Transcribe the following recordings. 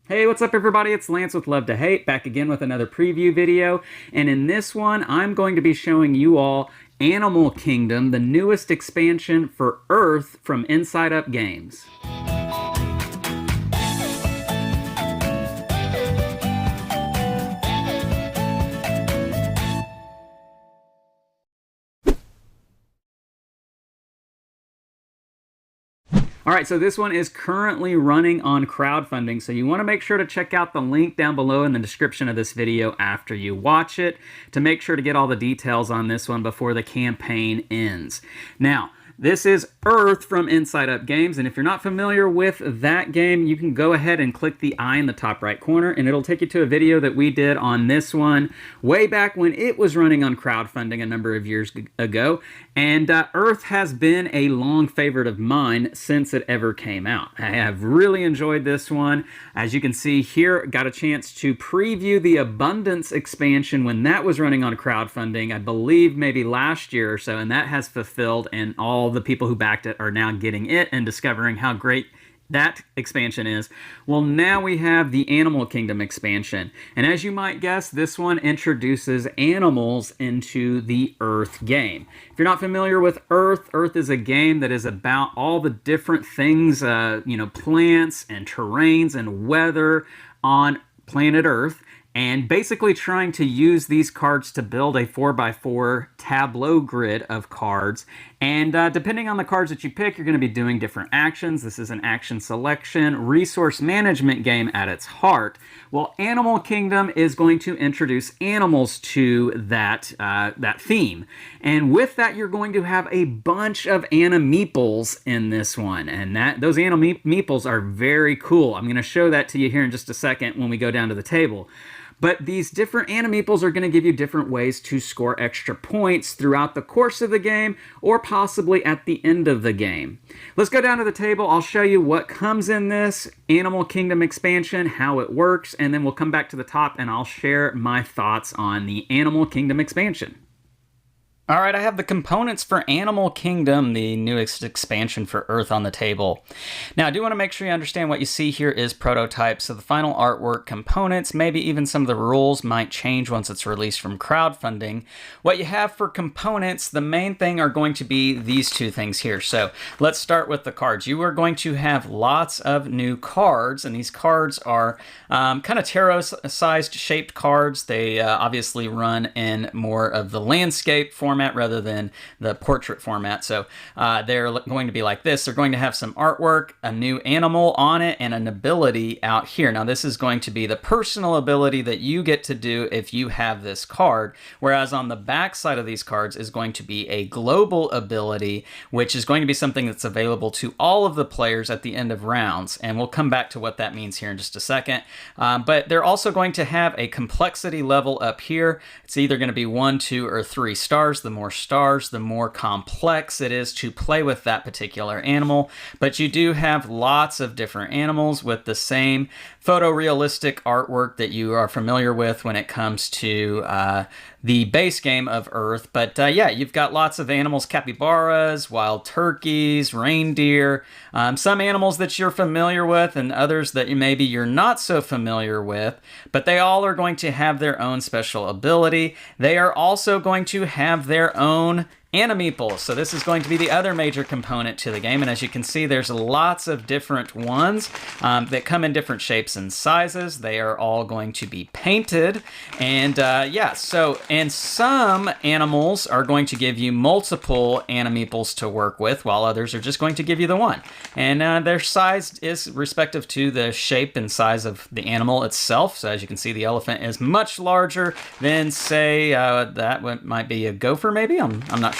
Hey, what's up everybody? It's Lance with Love to Hate, back again with another preview video. And in this one, I'm going to be showing you all Animal Kingdom, the newest expansion for Earth from InsideUp Games. All right, so this one is currently running on crowdfunding, so you want to make sure to check out the link down below in the description of this video after you watch it to make sure to get all the details on this one before the campaign ends. Now, this is Earth from InsideUp Games, and if you're not familiar with that game, you can go ahead and click the eye in the top right corner, and it'll take you to a video that we did on this one way back when it was running on crowdfunding a number of years ago. And Earth has been a long favorite of mine since it ever came out. I have really enjoyed this one. As you can see here, got a chance to preview the Abundance expansion when that was running on crowdfunding, I believe maybe last year or so, and that has fulfilled, and all the people who backed it are now getting it and discovering how great that expansion is. Well, now we have the Animal Kingdom expansion. And as you might guess, this one introduces animals into the Earth game. If you're not familiar with Earth, Earth is a game that is about all the different things, plants and terrains and weather on planet Earth, and basically trying to use these cards to build a 4x4 tableau grid of cards. And depending on the cards that you pick, you're going to be doing different actions. This is an action selection, resource management game at its heart. Well, Animal Kingdom is going to introduce animals to that theme. And with that, you're going to have a bunch of Animeeples in this one. And those Animeeples are very cool. I'm going to show that to you here in just a second when we go down to the table. But these different Animeeples are going to give you different ways to score extra points throughout the course of the game or possibly at the end of the game. Let's go down to the table. I'll show you what comes in this Animal Kingdom expansion, how it works, and then we'll come back to the top and I'll share my thoughts on the Animal Kingdom expansion. All right, I have the components for Animal Kingdom, the newest expansion for Earth, on the table. Now, I do want to make sure you understand what you see here is prototype, so the final artwork, components, maybe even some of the rules might change once it's released from crowdfunding. What you have for components, the main thing are going to be these two things here. So let's start with the cards. You are going to have lots of new cards, and these cards are kind of tarot-sized shaped cards. They obviously run in more of the landscape format rather than the portrait format. So they're going to be like this. They're going to have some artwork, a new animal on it, and an ability out here. Now this is going to be the personal ability that you get to do if you have this card, whereas on the back side of these cards is going to be a global ability, which is going to be something that's available to all of the players at the end of rounds. And we'll come back to what that means here in just a second. But they're also going to have a complexity level up here. It's either going to be 1, 2, or 3 stars. The more stars, the more complex it is to play with that particular animal. But you do have lots of different animals with the same photorealistic artwork that you are familiar with when it comes to the base game of Earth. But yeah, you've got lots of animals, capybaras, wild turkeys, reindeer, some animals that you're familiar with and others that maybe you're not so familiar with, but they all are going to have their own special ability. They are also going to have their own Animeeples. So this is going to be the other major component to the game, and as you can see, there's lots of different ones that come in different shapes and sizes. They are all going to be painted, and yeah, so and some animals are going to give you multiple Animeeples to work with, while others are just going to give you the one. And their size is respective to the shape and size of the animal itself. So as you can see, the elephant is much larger than, say, that one might be a gopher, maybe? I'm not sure.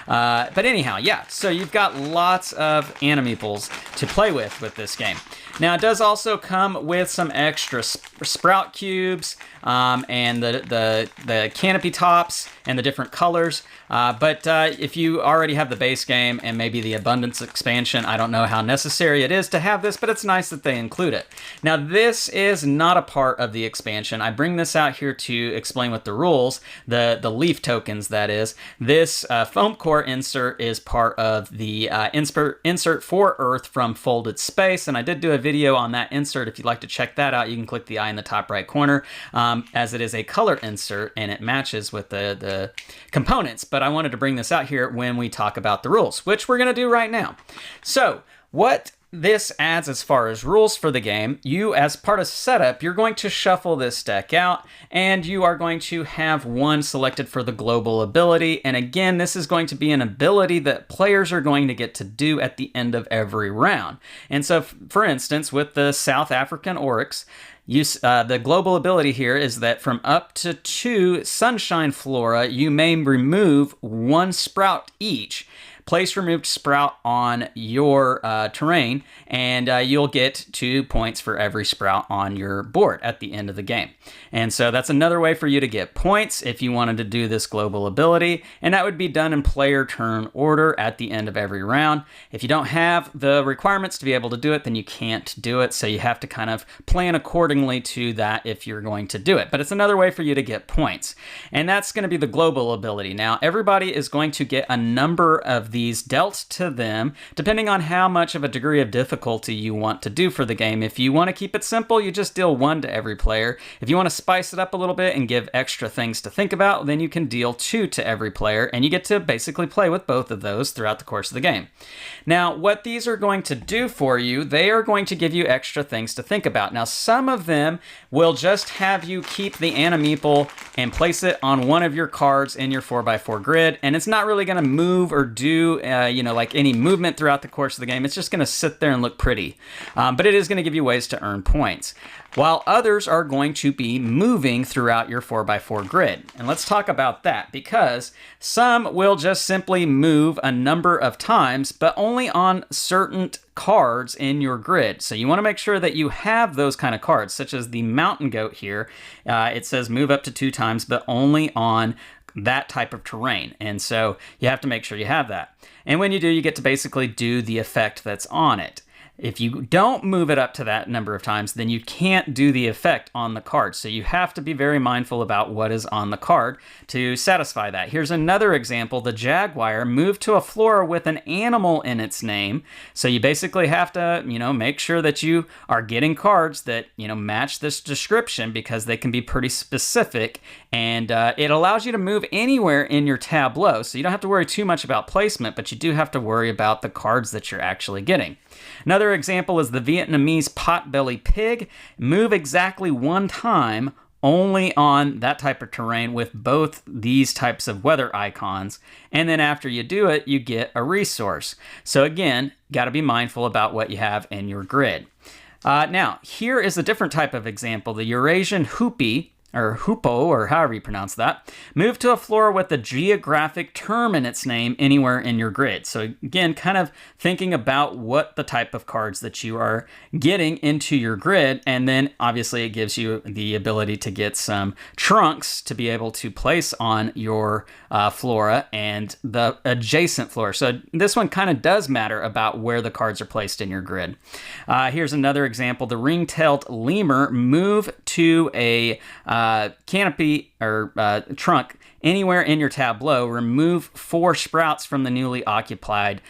But anyhow, yeah, so you've got lots of Animeeples to play with this game. Now, it does also come with some extra sprout cubes and the canopy tops and the different colors. But if you already have the base game and maybe the Abundance expansion, I don't know how necessary it is to have this, but it's nice that they include it. Now, this is not a part of the expansion. I bring this out here to explain what the rules, the leaf tokens, that is. This foam core insert is part of the insert for Earth from Folded Space, and I did do a video on that insert. If you'd like to check that out, you can click the eye in the top right corner, as it is a color insert and it matches with the components. But I wanted to bring this out here when we talk about the rules, which we're going to do right now. So what this adds as far as rules for the game, you, as part of setup, you're going to shuffle this deck out, and you are going to have one selected for the global ability. And again, this is going to be an ability that players are going to get to do at the end of every round. And so, for instance, with the South African Oryx, the global ability here is that from up to 2 Sunshine Flora, you may remove 1 sprout each. Place removed sprout on your terrain, and you'll get 2 points for every sprout on your board at the end of the game. And so that's another way for you to get points if you wanted to do this global ability, and that would be done in player turn order at the end of every round. If you don't have the requirements to be able to do it, then you can't do it, so you have to kind of plan accordingly to that if you're going to do it. But it's another way for you to get points, and that's going to be the global ability. Now, everybody is going to get a number of these dealt to them, depending on how much of a degree of difficulty you want to do for the game. If you want to keep it simple, you just deal 1 to every player. If you want to spice it up a little bit and give extra things to think about, then you can deal 2 to every player, and you get to basically play with both of those throughout the course of the game. Now, what these are going to do for you, they are going to give you extra things to think about. Now, some of them will just have you keep the Animeeple and place it on one of your cards in your 4x4 grid, and it's not really going to move or do like any movement throughout the course of the game. It's just going to sit there and look pretty. But it is going to give you ways to earn points, while others are going to be moving throughout your 4x4 grid. And let's talk about that, because some will just simply move a number of times, but only on certain cards in your grid. So you want to make sure that you have those kind of cards, such as the Mountain Goat here. It says move up to 2 times, but only on that type of terrain. And so you have to make sure you have that. And when you do, you get to basically do the effect that's on it. If you don't move it up to that number of times, then you can't do the effect on the card. So you have to be very mindful about what is on the card to satisfy that. Here's another example. The Jaguar moved to a flora with an animal in its name. So you basically have to, make sure that you are getting cards that, match this description, because they can be pretty specific. And it allows you to move anywhere in your tableau. So you don't have to worry too much about placement, but you do have to worry about the cards that you're actually getting. Another example is the Vietnamese potbelly pig. Move exactly 1 time only on that type of terrain with both these types of weather icons. And then after you do it, you get a resource. So again, got to be mindful about what you have in your grid. Now, here is a different type of example. The Eurasian hoopie, or hoopo, or however you pronounce that, move to a flora with a geographic term in its name anywhere in your grid. So again, kind of thinking about what the type of cards that you are getting into your grid, and then obviously it gives you the ability to get some trunks to be able to place on your flora and the adjacent flora. So this one kind of does matter about where the cards are placed in your grid. Here's another example. The ring-tailed lemur move to a canopy or trunk anywhere in your tableau. Remove 4 sprouts from the newly occupied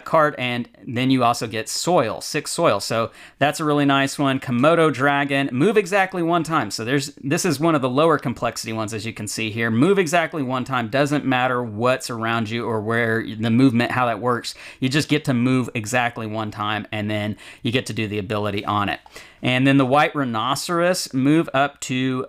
card, and then you also get soil, 6 soil. So that's a really nice one. Komodo dragon, move exactly 1 time. So this is one of the lower complexity ones, as you can see here. Move exactly 1 time. Doesn't matter what's around you or where the movement, how that works. You just get to move exactly 1 time, and then you get to do the ability on it. And then the white rhinoceros, move up to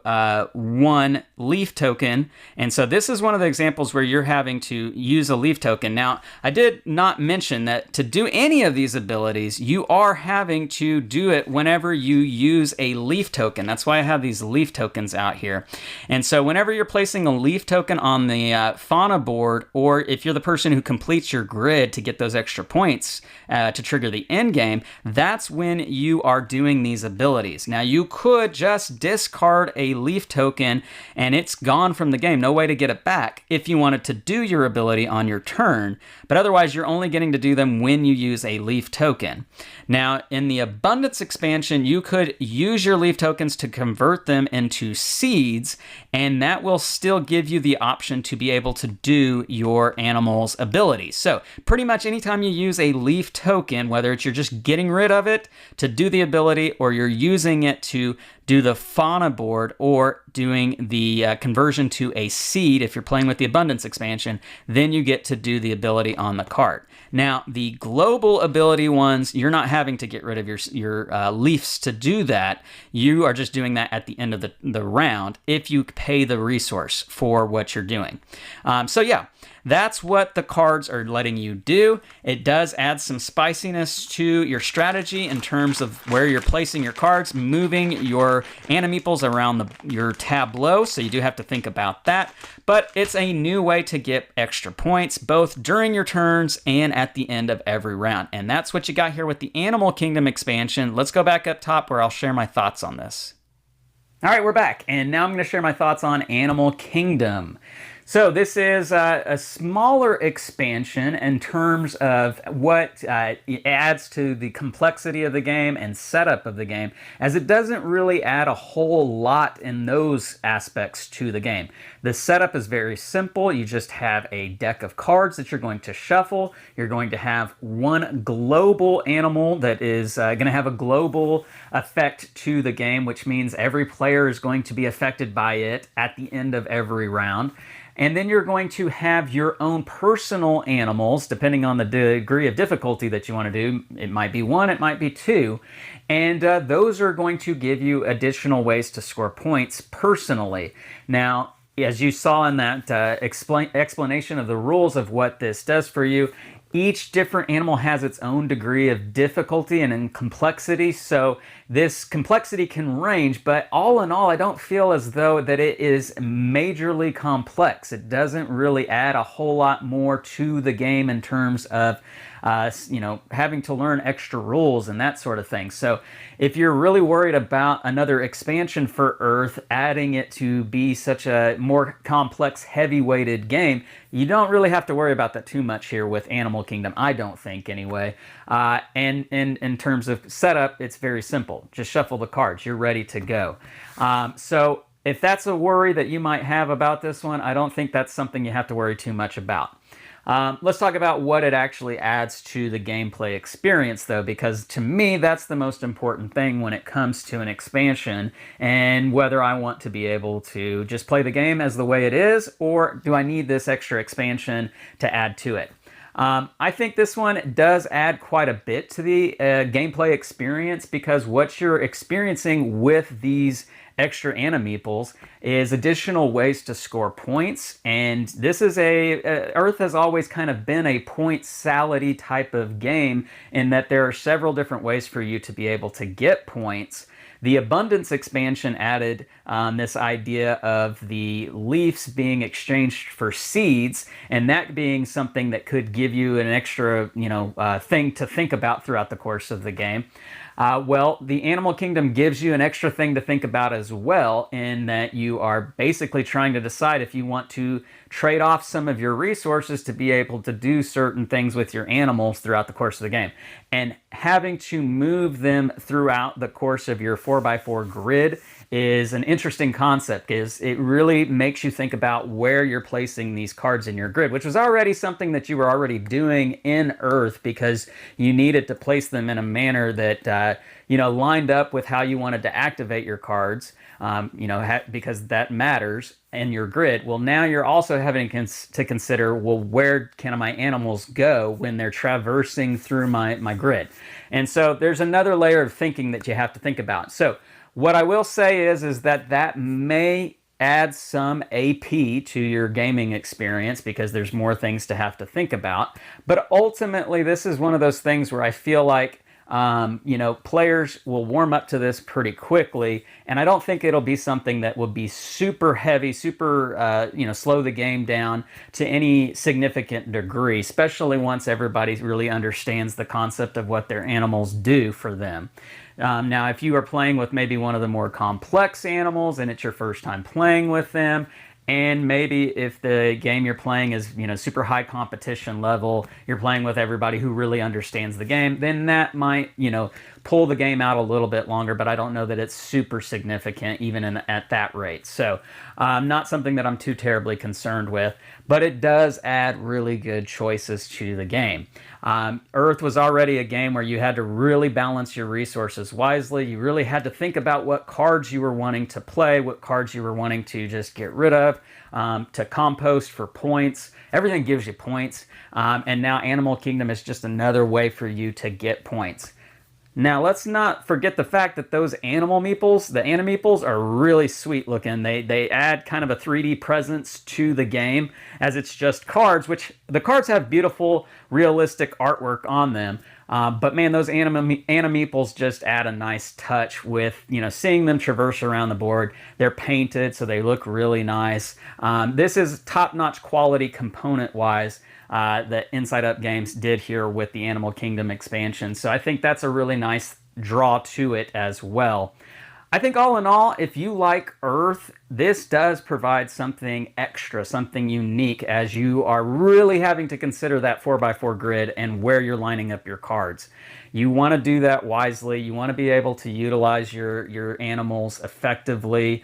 1 leaf token. And so this is one of the examples where you're having to use a leaf token. Now, I did not mention that to do any of these abilities, you are having to do it whenever you use a leaf token. That's why I have these leaf tokens out here. And so whenever you're placing a leaf token on the fauna board, or if you're the person who completes your grid to get those extra points to trigger the end game, that's when you are doing these abilities. Now, you could just discard a leaf token and it's gone from the game. No way to get it back if you wanted to do your ability on your turn, but otherwise you're only getting to do them when you use a leaf token. Now, in the Abundance expansion, you could use your leaf tokens to convert them into seeds, and that will still give you the option to be able to do your animal's abilities. So pretty much anytime you use a leaf token, whether it's you're just getting rid of it to do the ability, or you're using it to do the fauna board, or doing the conversion to a seed if you're playing with the Abundance expansion, then you get to do the ability on the card. Now, the global ability ones, you're not having to get rid of your leaves to do that. You are just doing that at the end of the round if you pay the resource for what you're doing. So yeah, that's what the cards are letting you do. It does add some spiciness to your strategy in terms of where you're placing your cards, moving your Animeeples around your tableau, so you do have to think about that. But it's a new way to get extra points, both during your turns and at the end of every round. And that's what you got here with the Animal Kingdom expansion. Let's go back up top where I'll share my thoughts on this. All right, we're back, and now I'm going to share my thoughts on Animal Kingdom. So this is a smaller expansion in terms of what it adds to the complexity of the game and setup of the game, as it doesn't really add a whole lot in those aspects to the game. The setup is very simple. You just have a deck of cards that you're going to shuffle. You're going to have one global animal that is going to have a global effect to the game, which means every player is going to be affected by it at the end of every round. And then you're going to have your own personal animals, depending on the degree of difficulty that you want to do. It might be one, it might be two. And those are going to give you additional ways to score points personally. Now, as you saw in that explanation of the rules of what this does for you, each different animal has its own degree of difficulty and in complexity, so this complexity can range, but all in all, I don't feel as though that it is majorly complex. It doesn't really add a whole lot more to the game in terms of having to learn extra rules and that sort of thing. So if you're really worried about another expansion for Earth, adding it to be such a more complex, heavy-weighted game, you don't really have to worry about that too much here with Animal Kingdom, I don't think anyway. And in terms of setup, it's very simple. Just shuffle the cards. You're ready to go. So if that's a worry that you might have about this one, I don't think that's something you have to worry too much about. Let's talk about what it actually adds to the gameplay experience, though, because to me, that's the most important thing when it comes to an expansion, and whether I want to be able to just play the game as the way it is, or do I need this extra expansion to add to it. I think this one does add quite a bit to the gameplay experience, because what you're experiencing with these extra Animeeples is additional ways to score points, and this is Earth has always kind of been a point salad-y type of game, in that there are several different ways for you to be able to get points. The Abundance expansion added this idea of the leaves being exchanged for seeds, and that being something that could give you an extra, thing to think about throughout the course of the game. Well, the Animal Kingdom gives you an extra thing to think about as well, in that you are basically trying to decide if you want to trade off some of your resources to be able to do certain things with your animals throughout the course of the game. And having to move them throughout the course of your 4x4 grid is an interesting concept, because it really makes you think about where you're placing these cards in your grid, which was already something that you were already doing in Earth, because you needed to place them in a manner that lined up with how you wanted to activate your cards, because that matters in your grid. Well, now you're also having to consider, well, where can my animals go when they're traversing through my grid? And so there's another layer of thinking that you have to think about. So what I will say is that may add some AP to your gaming experience, because there's more things to have to think about. But ultimately, this is one of those things where I feel like you know, players will warm up to this pretty quickly, and I don't think it'll be something that would be super heavy, super, you know, slow the game down to any significant degree, especially once everybody really understands the concept of what their animals do for them. Now, if you are playing with maybe one of the more complex animals and it's your first time playing with them, and maybe if the game you're playing is, you know, super high competition level, you're playing with everybody who really understands the game, then that might, you know, pull the game out a little bit longer, but I don't know that it's super significant even at that rate. So not something that I'm too terribly concerned with, but it does add really good choices to the game. Earth was already a game where you had to really balance your resources wisely. You really had to think about what cards you were wanting to play, what cards you were wanting to just get rid of, to compost for points. Everything gives you points. And now Animal Kingdom is just another way for you to get points. Now, let's not forget the fact that those animal meeples, the Animeeples, are really sweet looking. They add kind of a 3D presence to the game, as it's just cards, which the cards have beautiful, realistic artwork on them. But man, those Animeeples just add a nice touch with, you know, seeing them traverse around the board. They're painted, so they look really nice. This is top-notch quality component-wise that InsideUp Games did here with the Animal Kingdom expansion. So I think that's a really nice draw to it as well. I think all in all, if you like Earth, this does provide something extra, something unique, as you are really having to consider that 4x4 grid and where you're lining up your cards. You want to do that wisely. You want to be able to utilize your animals effectively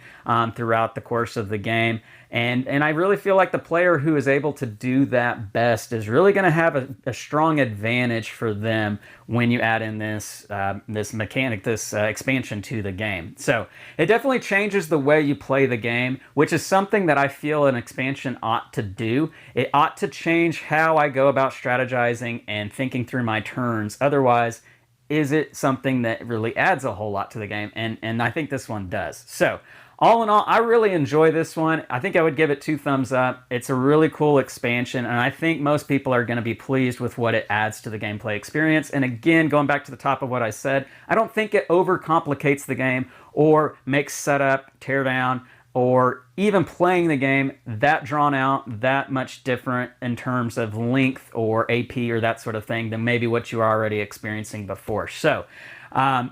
throughout the course of the game. And I really feel like the player who is able to do that best is really going to have a strong advantage for them when you add in this this mechanic, this expansion to the game. So it definitely changes the way you play the game, which is something that I feel an expansion ought to do. It ought to change how I go about strategizing and thinking through my turns. Otherwise, is it something that really adds a whole lot to the game? And I think this one does. So all in all, I really enjoy this one. I think I would give it 2 thumbs up. It's a really cool expansion, and I think most people are going to be pleased with what it adds to the gameplay experience. And again, going back to the top of what I said, I don't think it overcomplicates the game or makes setup, teardown, or even playing the game that drawn out, that much different in terms of length or AP or that sort of thing than maybe what you were already experiencing before. So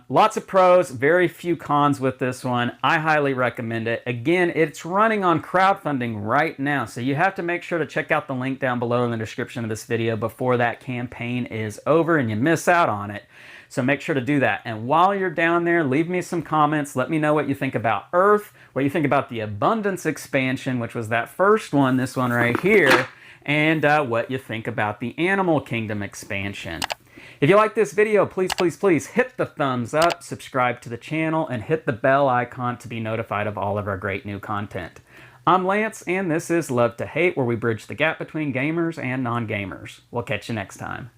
lots of pros, very few cons with this one. I highly recommend it. Again, it's running on crowdfunding right now, so you have to make sure to check out the link down below in the description of this video before that campaign is over and you miss out on it. So make sure to do that. And while you're down there, leave me some comments. Let me know what you think about Earth, what you think about the Abundance expansion, which was that first one, this one right here, and what you think about the Animal Kingdom expansion. If you like this video, please, please, please hit the thumbs up, subscribe to the channel, and hit the bell icon to be notified of all of our great new content. I'm Lance, and this is Love to Hate, where we bridge the gap between gamers and non-gamers. We'll catch you next time.